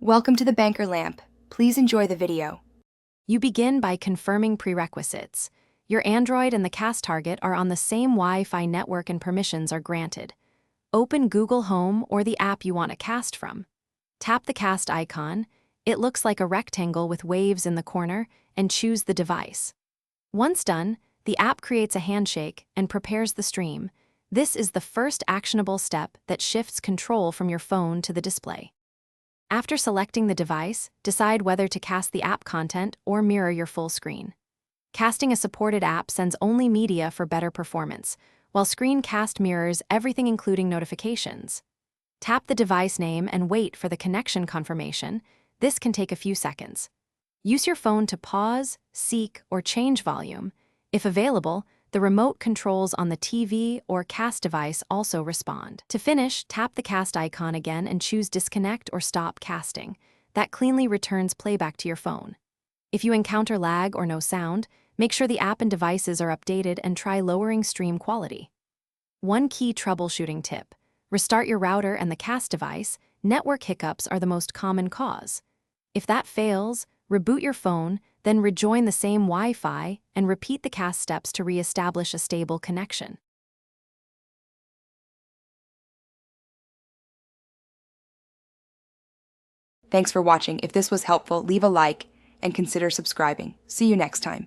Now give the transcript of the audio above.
Welcome to the Banker Lamp. Please enjoy the video. You begin by confirming prerequisites. Your Android and the cast target are on the same Wi-Fi network and permissions are granted. Open Google Home or the app you want to cast from. Tap the cast icon. It looks like a rectangle with waves in the corner, and choose the device. Once done, the app creates a handshake and prepares the stream. This is the first actionable step that shifts control from your phone to the display. After selecting the device, decide whether to cast the app content or mirror your full screen. Casting a supported app sends only media for better performance, while Screencast mirrors everything including notifications. Tap the device name and wait for the connection confirmation. This can take a few seconds. Use your phone to pause, seek, or change volume. If available, the remote controls on the TV or cast device also respond. To finish, tap the cast icon again and choose disconnect or stop casting. That cleanly returns playback to your phone. If you encounter lag or no sound, make sure the app and devices are updated and try lowering stream quality. One key troubleshooting tip: restart your router and the cast device. Network hiccups are the most common cause. If that fails, reboot your phone, then rejoin the same Wi-Fi and repeat the cast steps to re-establish a stable connection. Thanks for watching. If this was helpful, leave a like and consider subscribing. See you next time.